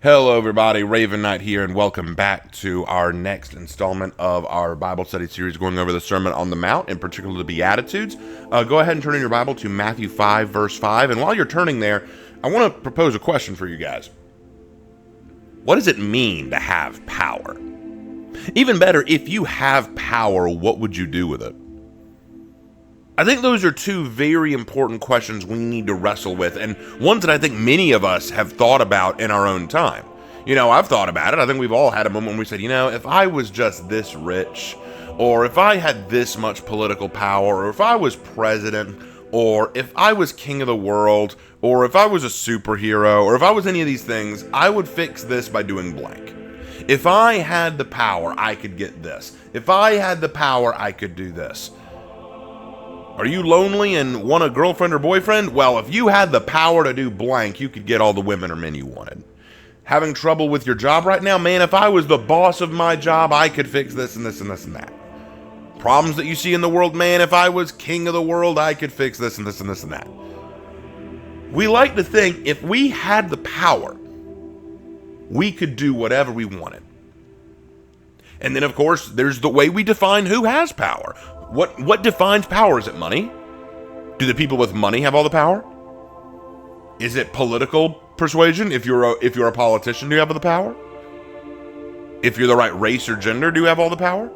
Hello, everybody. Raven Knight here, and welcome back to our next installment of our Bible study series going over the Sermon on the Mount, in particular the Beatitudes. Go ahead and turn in your Bible to Matthew 5, verse 5. And while you're turning there, I want to propose a question for you guys. What does it mean to have power? Even better, if you have power, what would you do with it? I think those are two very important questions we need to wrestle with, and ones that I think many of us have thought about in our own time. I've thought about it. I think we've all had a moment when we said, if I was just this rich, or if I had this much political power, or if I was president, or if I was king of the world, or if I was a superhero, or if I was any of these things, I would fix this by doing blank. If I had the power, I could get this. If I had the power, I could do this. Are you lonely and want a girlfriend or boyfriend? Well, if you had the power to do blank, you could get all the women or men you wanted. Having trouble with your job right now? Man, if I was the boss of my job, I could fix this and this and this and that. Problems that you see in the world? Man, if I was king of the world, I could fix this and this and this and that. We like to think if we had the power, we could do whatever we wanted. And then, of course, there's the way we define who has power. What defines power? Is it money? Do the people with money have all the power? Is it political persuasion? If you're a politician, do you have the power? If you're the right race or gender, do you have all the power?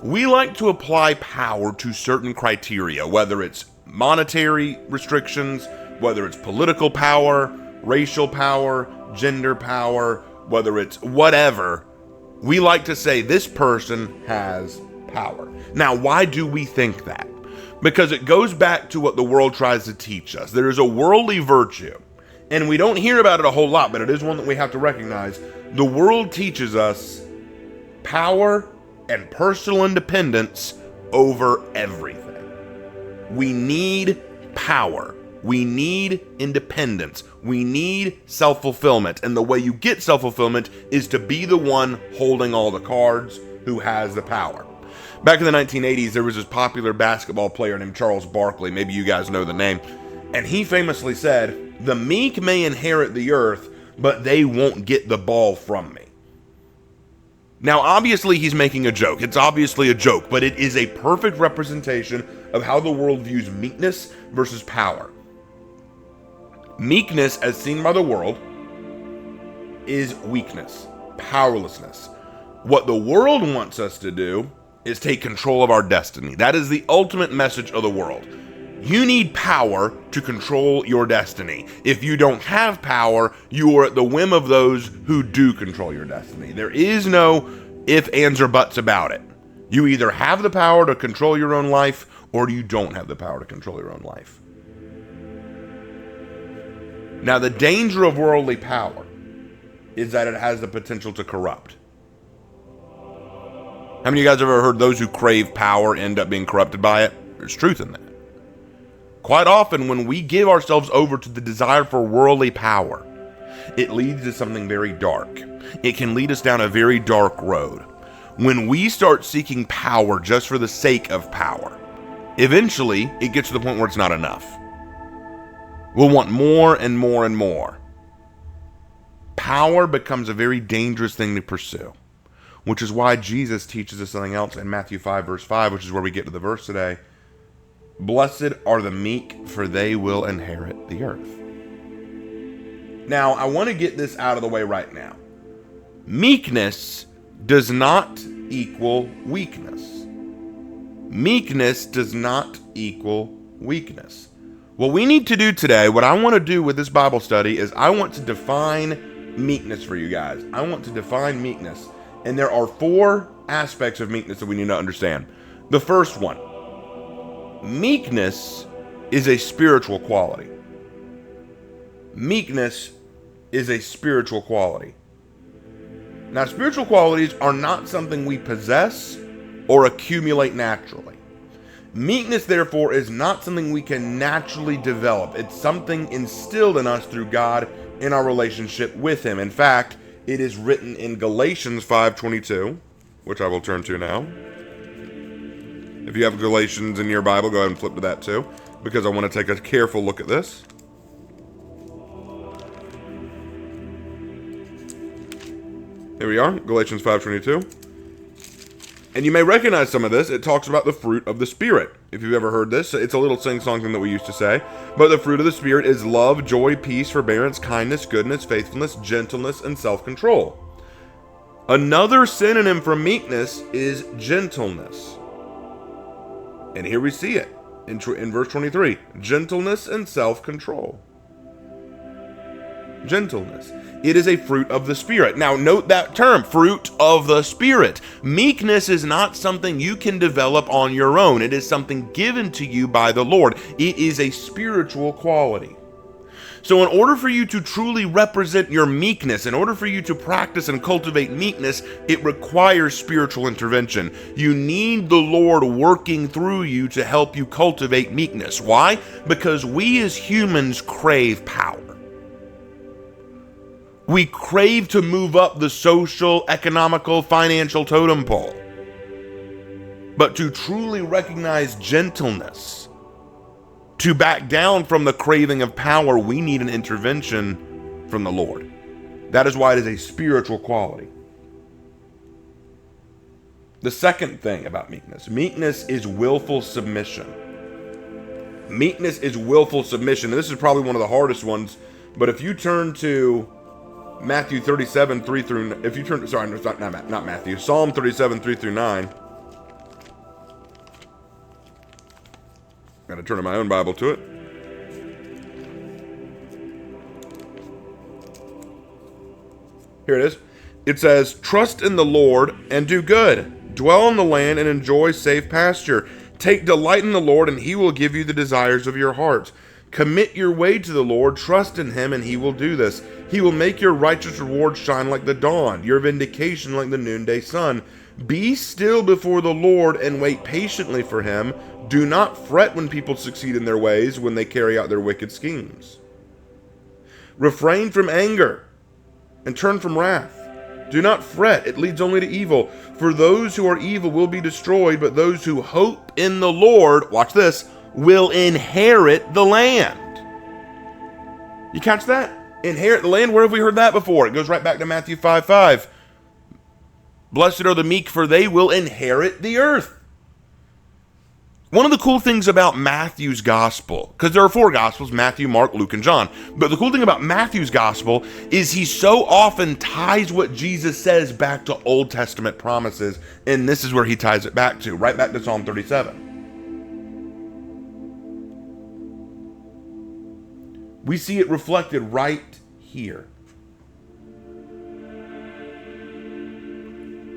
We like to apply power to certain criteria, whether it's monetary restrictions, whether it's political power, racial power, gender power, whether it's whatever. We like to say this person has power. Now, why do we think that? Because it goes back to what the world tries to teach us. There is a worldly virtue, and we don't hear about it a whole lot, but it is one that we have to recognize. The world teaches us power and personal independence over everything. We need power. We need independence. We need self-fulfillment. And the way you get self-fulfillment is to be the one holding all the cards, who has the power. Back in the 1980s, there was this popular basketball player named Charles Barkley. Maybe you guys know the name. And he famously said, "The meek may inherit the earth, but they won't get the ball from me." Now, obviously, he's making a joke. It's obviously a joke, but it is a perfect representation of how the world views meekness versus power. Meekness, as seen by the world, is weakness, powerlessness. What the world wants us to do is take control of our destiny. That is the ultimate message of the world. You need power to control your destiny. If you don't have power, you are at the whim of those who do control your destiny. There is no ifs, ands, or buts about it. You either have the power to control your own life, or you don't have the power to control your own life. Now, the danger of worldly power is that it has the potential to corrupt. How many of you guys have ever heard those who crave power end up being corrupted by it? There's truth in that. Quite often, when we give ourselves over to the desire for worldly power, it leads to something very dark. It can lead us down a very dark road. When we start seeking power just for the sake of power, eventually it gets to the point where it's not enough. We'll want more and more and more. Power becomes a very dangerous thing to pursue, which is why Jesus teaches us something else in Matthew 5, verse 5, which is where we get to the verse today. Blessed are the meek, for they will inherit the earth. Now, I want to get this out of the way right now. Meekness does not equal weakness. Meekness does not equal weakness. What we need to do today, what I want to do with this Bible study, is I want to define meekness for you guys. I want to define meekness. And there are 4 aspects of meekness that we need to understand. The first one, meekness is a spiritual quality. Meekness is a spiritual quality. Now, spiritual qualities are not something we possess or accumulate naturally. Meekness, therefore, is not something we can naturally develop. It's something instilled in us through God in our relationship with Him. In fact, it is written in Galatians 5:22, which I will turn to now. If you have Galatians in your Bible, go ahead and flip to that too, because I want to take a careful look at this. Here we are, Galatians 5:22. And you may recognize some of this. It talks about the fruit of the Spirit. If you've ever heard this, it's a little sing-song thing that we used to say. But the fruit of the Spirit is love, joy, peace, forbearance, kindness, goodness, faithfulness, gentleness, and self-control. Another synonym for meekness is gentleness. And here we see it in verse 23. Gentleness and self-control. Gentleness. It is a fruit of the Spirit. Now, note that term, fruit of the Spirit. Meekness is not something you can develop on your own. It is something given to you by the Lord. It is a spiritual quality. So in order for you to truly represent your meekness, in order for you to practice and cultivate meekness, it requires spiritual intervention. You need the Lord working through you to help you cultivate meekness. Why? Because we as humans crave power. We crave to move up the social, economical, financial totem pole. But to truly recognize gentleness, to back down from the craving of power, we need an intervention from the Lord. That is why it is a spiritual quality. The second thing about meekness is willful submission. Meekness is willful submission. And this is probably one of the hardest ones, but if you turn to Matthew 37, 3 through, if you turn, sorry, not Matthew, Psalm 37, 3 through 9. Got to turn to my own Bible to it. Here it is. It says, trust in the Lord and do good. Dwell in the land and enjoy safe pasture. Take delight in the Lord and he will give you the desires of your heart. Commit your way to the Lord, trust in him, and he will do this. He will make your righteous reward shine like the dawn, your vindication like the noonday sun. Be still before the Lord and wait patiently for him. Do not fret when people succeed in their ways, when they carry out their wicked schemes. Refrain from anger and turn from wrath. Do not fret, it leads only to evil. For those who are evil will be destroyed, but those who hope in the Lord, watch this, will inherit the land. You catch that? Inherit the land. Where have we heard that before? It goes right back to Matthew 5:5. Blessed are the meek, for they will inherit the earth. One of the cool things about Matthew's gospel, because there are 4 gospels, Matthew, Mark, Luke, and John. But the cool thing about Matthew's gospel is he so often ties what Jesus says back to Old Testament promises. And this is where he ties it back to, right back to Psalm 37. We see it reflected right here.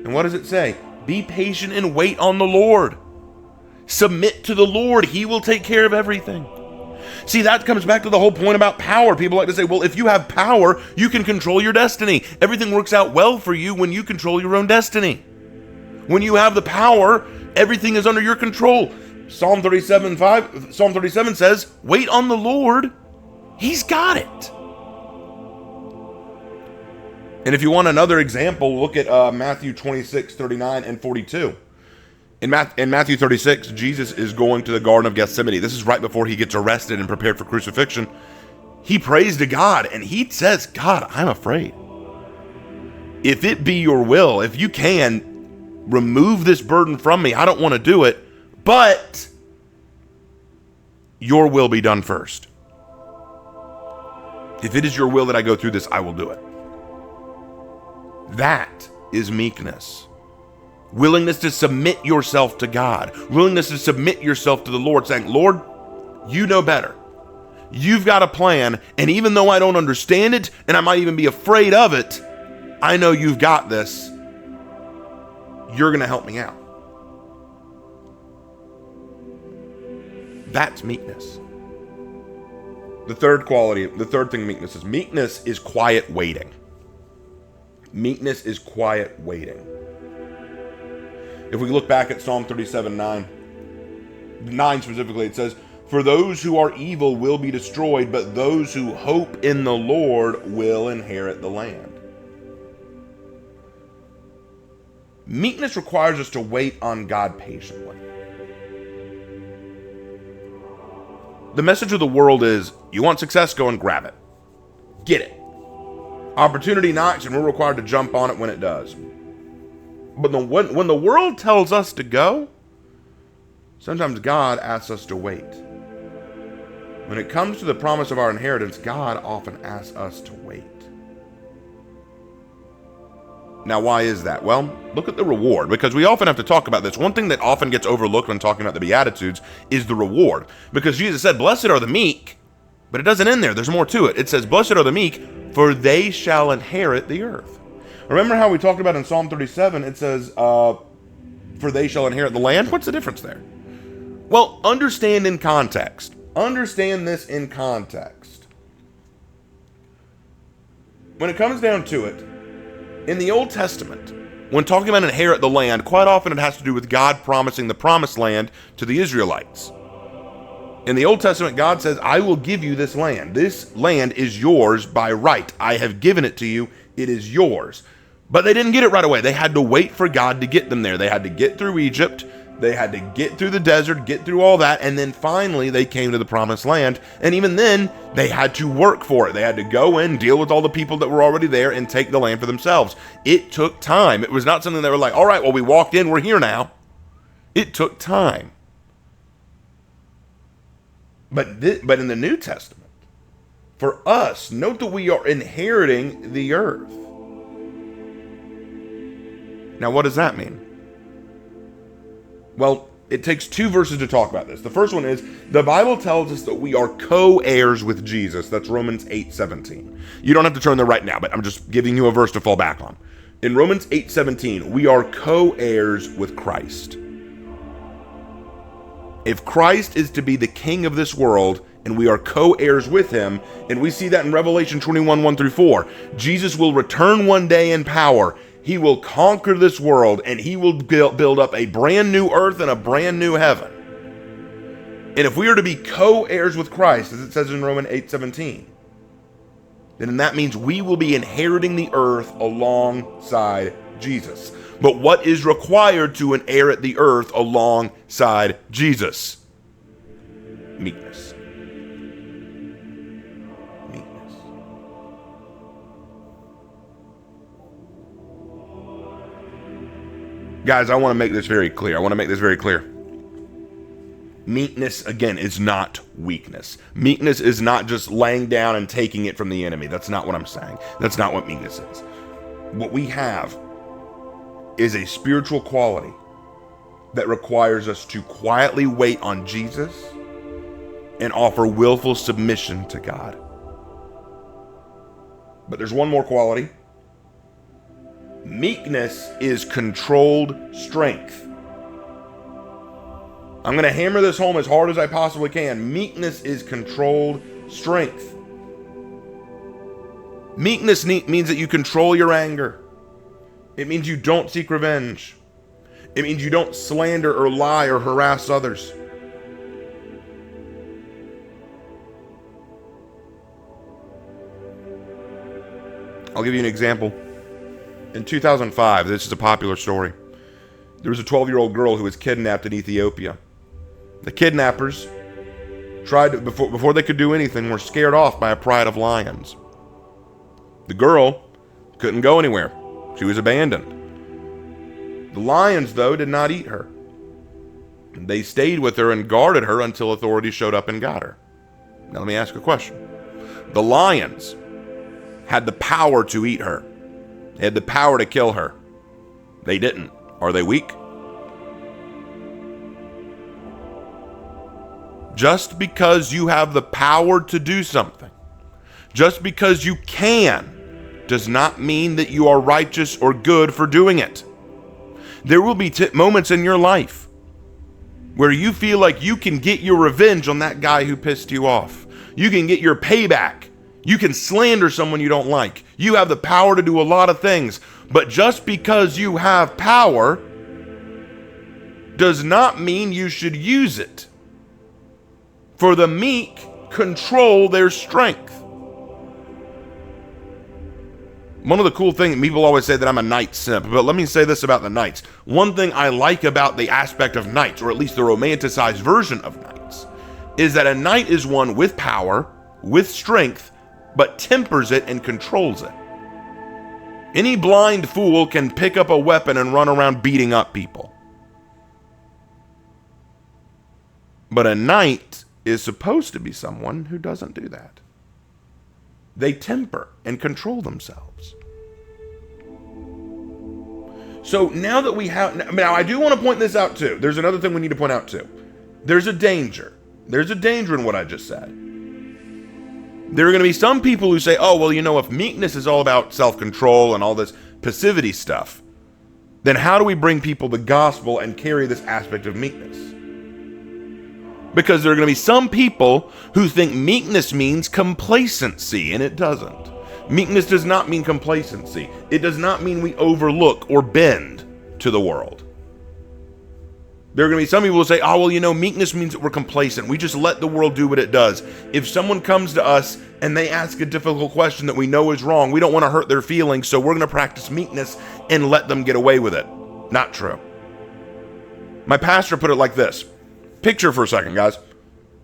And what does it say? Be patient and wait on the Lord. Submit to the Lord. He will take care of everything. See, that comes back to the whole point about power. People like to say, well, if you have power, you can control your destiny. Everything works out well for you when you control your own destiny. When you have the power, everything is under your control. Psalm 37 says, wait on the Lord. He's got it. And if you want another example, look at Matthew 26, 39, and 42. In Matthew 36, Jesus is going to the Garden of Gethsemane. This is right before he gets arrested and prepared for crucifixion. He prays to God, and he says, God, I'm afraid. If it be your will, if you can, remove this burden from me. I don't want to do it, but your will be done first. If it is your will that I go through this, I will do it. That is meekness. Willingness to submit yourself to God. Willingness to submit yourself to the Lord, saying, Lord, you know better. You've got a plan, and even though I don't understand it, and I might even be afraid of it, I know you've got this. You're going to help me out. That's meekness. The third thing meekness is quiet waiting. Meekness is quiet waiting. If we look back at Psalm 37, 9 specifically, it says, for those who are evil will be destroyed, but those who hope in the Lord will inherit the land. Meekness requires us to wait on God patiently. The message of the world is, you want success, go and grab it. Get it. Opportunity knocks, and we're required to jump on it when it does. But when the world tells us to go, sometimes God asks us to wait. When it comes to the promise of our inheritance, God often asks us to wait. Now, why is that? Well, look at the reward, because we often have to talk about this. One thing that often gets overlooked when talking about the Beatitudes is the reward. Because Jesus said, blessed are the meek, but it doesn't end there. There's more to it. It says, blessed are the meek, for they shall inherit the earth. Remember how we talked about in Psalm 37, it says, for they shall inherit the land? What's the difference there? Well, understand in context. Understand this in context. When it comes down to it, in the Old Testament, when talking about inherit the land, quite often it has to do with God promising the promised land to the Israelites. In the Old Testament, God says, I will give you this land. This land is yours by right. I have given it to you. It is yours. But they didn't get it right away. They had to wait for God to get them there. They had to get through Egypt. They had to get through the desert, get through all that, and then finally they came to the promised land. And even then, they had to work for it. They had to go in, deal with all the people that were already there, and take the land for themselves. It took time. It was not something they were like, all right, well, we walked in, we're here now. It took time. But in the New Testament, for us, note that we are inheriting the earth. Now, what does that mean? Well, it takes two verses to talk about this. The first one is, the Bible tells us that we are co-heirs with Jesus. That's Romans 8:17. You don't have to turn there right now, but I'm just giving you a verse to fall back on. In Romans 8:17, we are co-heirs with Christ. If Christ is to be the king of this world, and we are co-heirs with him, and we see that in Revelation 21:1-4, Jesus will return one day in power. He will conquer this world, and he will build up a brand new earth and a brand new heaven. And if we are to be co-heirs with Christ, as it says in Romans 8:17, then that means we will be inheriting the earth alongside Jesus. But what is required to inherit the earth alongside Jesus? Meekness. Guys, I want to make this very clear. Meekness, again, is not weakness. Meekness is not just laying down and taking it from the enemy. That's not what I'm saying. That's not what meekness is. What we have is a spiritual quality that requires us to quietly wait on Jesus and offer willful submission to God. But there's one more quality. Meekness is controlled strength. I'm going to hammer this home as hard as I possibly can. Meekness is controlled strength. Meekness means that you control your anger. It means you don't seek revenge. It means you don't slander or lie or harass others. I'll give you an example. In 2005, this is a popular story. There was a 12-year-old girl who was kidnapped in Ethiopia. The kidnappers tried to, before they could do anything, were scared off by a pride of lions. The girl couldn't go anywhere. She was abandoned. The lions, though, did not eat her. They stayed with her and guarded her until authorities showed up and got her. Now let me ask a question. The lions had the power to eat her. They had the power to kill her. They didn't. Are they weak? Just because you have the power to do something, just because you can, does not mean that you are righteous or good for doing it. There will be moments in your life where you feel like you can get your revenge on that guy who pissed you off. You can get your payback. You can slander someone you don't like. You have the power to do a lot of things. But just because you have power does not mean you should use it. For the meek control their strength. One of the cool things, people always say that I'm a knight simp, but let me say this about the knights. One thing I like about the aspect of knights, or at least the romanticized version of knights, is that a knight is one with power, with strength, but tempers it and controls it. Any blind fool can pick up a weapon and run around beating up people. But a knight is supposed to be someone who doesn't do that. They temper and control themselves. So now that we have, now I do want to point this out too. There's another thing we need to point out too. There's a danger. There's a danger in what I just said. There are going to be some people who say, oh, well, you know, if meekness is all about self-control and all this passivity stuff, then how do we bring people the gospel and carry this aspect of meekness? Because there are going to be some people who think meekness means complacency, and it doesn't. Meekness does not mean complacency. It does not mean we overlook or bend to the world. There are going to be some people who say, oh, well, you know, meekness means that we're complacent. We just let the world do what it does. If someone comes to us and they ask a difficult question that we know is wrong, we don't want to hurt their feelings, so we're going to practice meekness and let them get away with it. Not true. My pastor put it like this. Picture for a second, guys,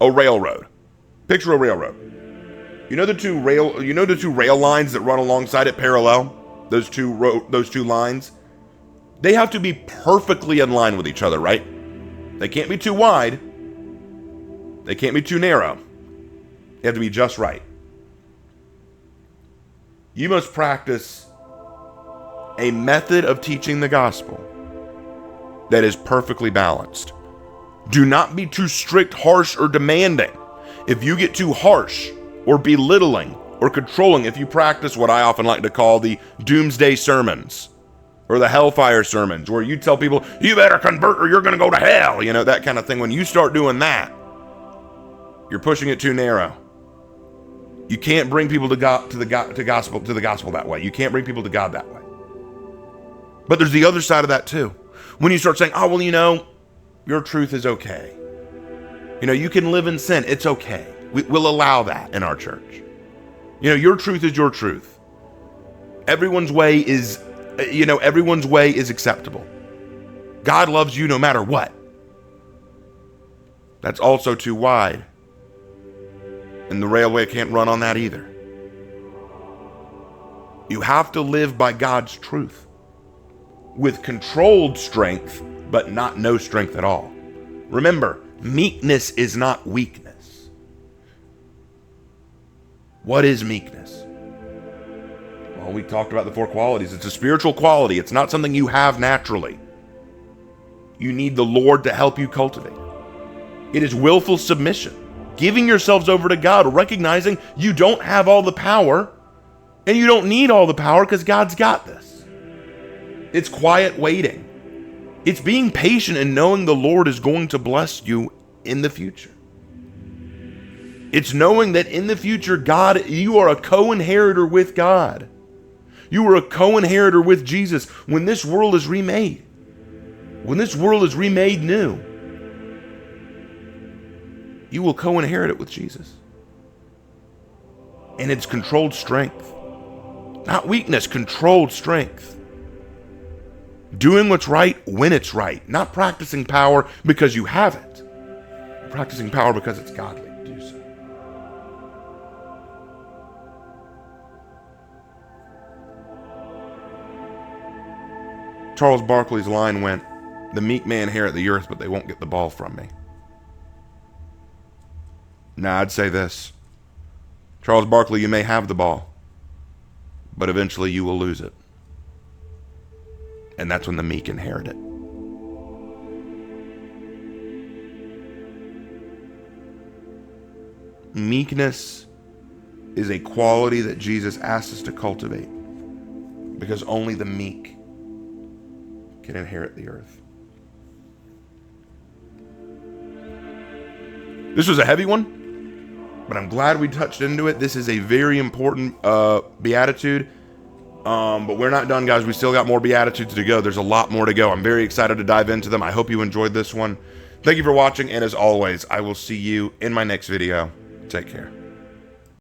a railroad. Picture a railroad. You know the two rail lines that run alongside it parallel? Those two lines? They have to be perfectly in line with each other, right? They can't be too wide. They can't be too narrow. They have to be just right. You must practice a method of teaching the gospel that is perfectly balanced. Do not be too strict, harsh, or demanding. If you get too harsh or belittling or controlling, if you practice what I often like to call the doomsday sermons or the hellfire sermons, where you tell people, you better convert or you're going to go to hell, you know, that kind of thing. When you start doing that, you're pushing it too narrow. You can't bring people to the gospel that way. You can't bring people to God that way. But there's the other side of that too. When you start saying, oh, well, you know, your truth is okay. You know, you can live in sin. It's okay. We'll allow that in our church. You know, your truth is your truth. Everyone's way is acceptable. God loves you no matter what. That's also too wide. And the railway can't run on that either. You have to live by God's truth with controlled strength, but not no strength at all. Remember, meekness is not weakness. What is meekness? Well, we talked about the 4 qualities. It's a spiritual quality. It's not something you have naturally. You need the Lord to help you cultivate it. It is willful submission, giving yourselves over to God, recognizing you don't have all the power, and you don't need all the power because God's got this. It's quiet waiting. It's being patient and knowing the Lord is going to bless you in the future. It's knowing that in the future, God, you are a co-inheritor with God. You are a co-inheritor with Jesus when this world is remade. When this world is remade new, you will co-inherit it with Jesus. And it's controlled strength. Not weakness, controlled strength. Doing what's right when it's right. Not practicing power because you have it. Practicing power because it's godly to do so. Charles Barkley's line went, "The meek may inherit the earth, but they won't get the ball from me." Now, I'd say this. Charles Barkley, you may have the ball, but eventually you will lose it. And that's when the meek inherit it. Meekness is a quality that Jesus asks us to cultivate because only the meek can inherit the earth. This was a heavy one, but I'm glad we touched into it. This is a very important beatitude. But we're not done, guys. We still got more Beatitudes to go. There's a lot more to go. I'm very excited to dive into them. I hope you enjoyed this one. Thank you for watching, and as always, I will see you in my next video. Take care.